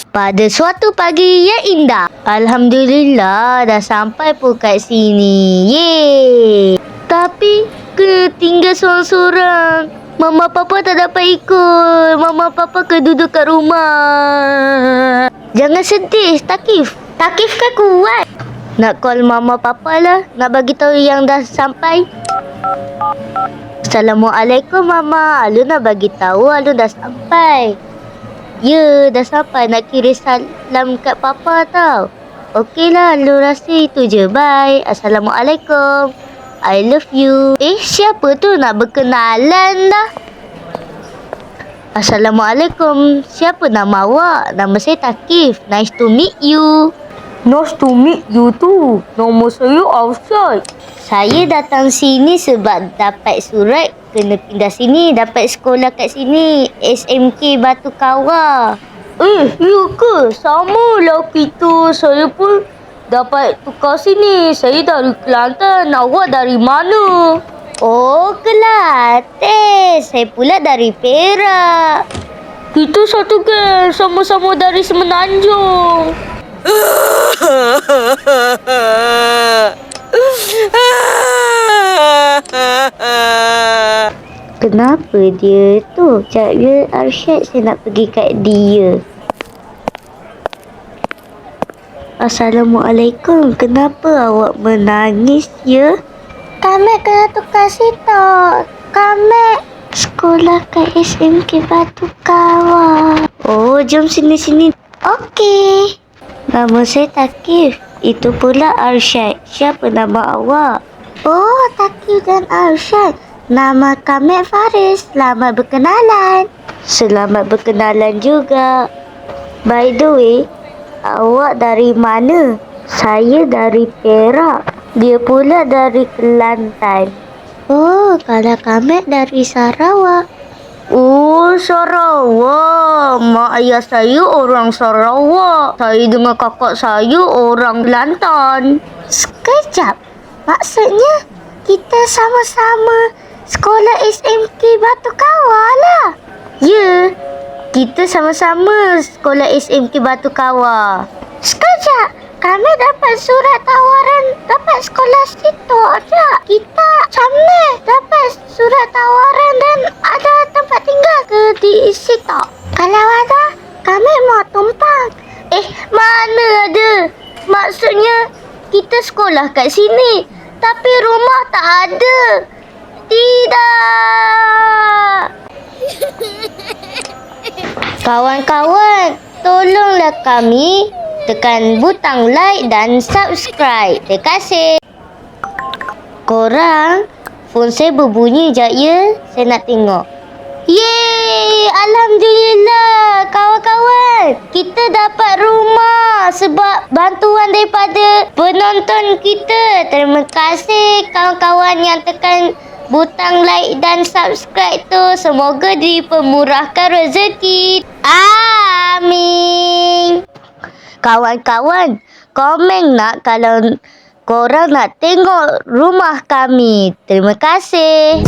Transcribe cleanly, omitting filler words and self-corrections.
Pada suatu pagi yang indah, Alhamdulillah dah sampai pun kat sini. Yeay. Tapi kena tinggal sorang-sorang. Mama papa tak dapat ikut. Mama papa kena duduk kat rumah. Jangan sedih, Takif. Takif kan kuat. Nak call mama papa lah. Nak bagi tahu yang dah sampai. Assalamualaikum mama. Alun nak bagi tahu Alun dah sampai. Ya, dah sampai. Nak kirim salam kat papa tau. Okeylah, Alun rasa itu je. Bye. Assalamualaikum. I love you. Siapa tu nak berkenalan dah? Assalamualaikum. Siapa nama awak? Nama saya Takif. Nice to meet you. Nice to meet you too. Nama saya Afsad. Saya datang sini sebab dapat surat kena pindah sini. Dapat sekolah kat sini. SMK Batu Kawah. Ya ke? Sama lah kita. Saya pun dapat tukar sini. Saya dari Kelantan. Awak dari mana? Oh, Kelantan. Saya pula dari Perak. Kita satu geng. Sama-sama dari Semenanjung. Kenapa dia tu? Cak Arsyad, saya nak pergi kat dia. Assalamualaikum. Kenapa awak menangis ya? Kami kena tukar situ. Kami sekolah kat SMK Batu Kawah. Oh, jom sini-sini. Okey. Nama saya Takif. Itu pula Arsyad. Siapa nama awak? Oh, Takif dan Arsyad. Nama kami Faris. Selamat berkenalan. Selamat berkenalan juga. By the way, awak dari mana? Saya dari Perak. Dia pula dari Kelantan. Oh, kalau kami dari Sarawak. Oh, Sarawak. Mak ayah saya orang Sarawak. Saya dengan kakak saya orang Kelantan. Sekejap. Maksudnya, kita sama-sama sekolah SMK Batu Kawah lah. Ya, kita sama-sama sekolah SMK Batu Kawah. Sekejap. Kami dapat surat tawaran dapat sekolah situ aja. Kita sama dapat surat tawaran dan ada tempat tinggal ke di situ. Kalau ada, kami mau tumpang. Mana ada? Maksudnya kita sekolah kat sini, tapi rumah tak ada. Tidak. Kawan-kawan, tolonglah kami tekan butang like dan subscribe. Terima kasih. Korang, phone saya berbunyi jap ya. Saya nak tengok. Yeay! Alhamdulillah kawan-kawan. Kita dapat rumah sebab bantuan daripada penonton kita. Terima kasih kawan-kawan yang tekan butang like dan subscribe tu. Semoga dipermurahkan rezeki. Amin. Kawan-kawan, komen nak kalau korang nak tengok rumah kami. Terima kasih.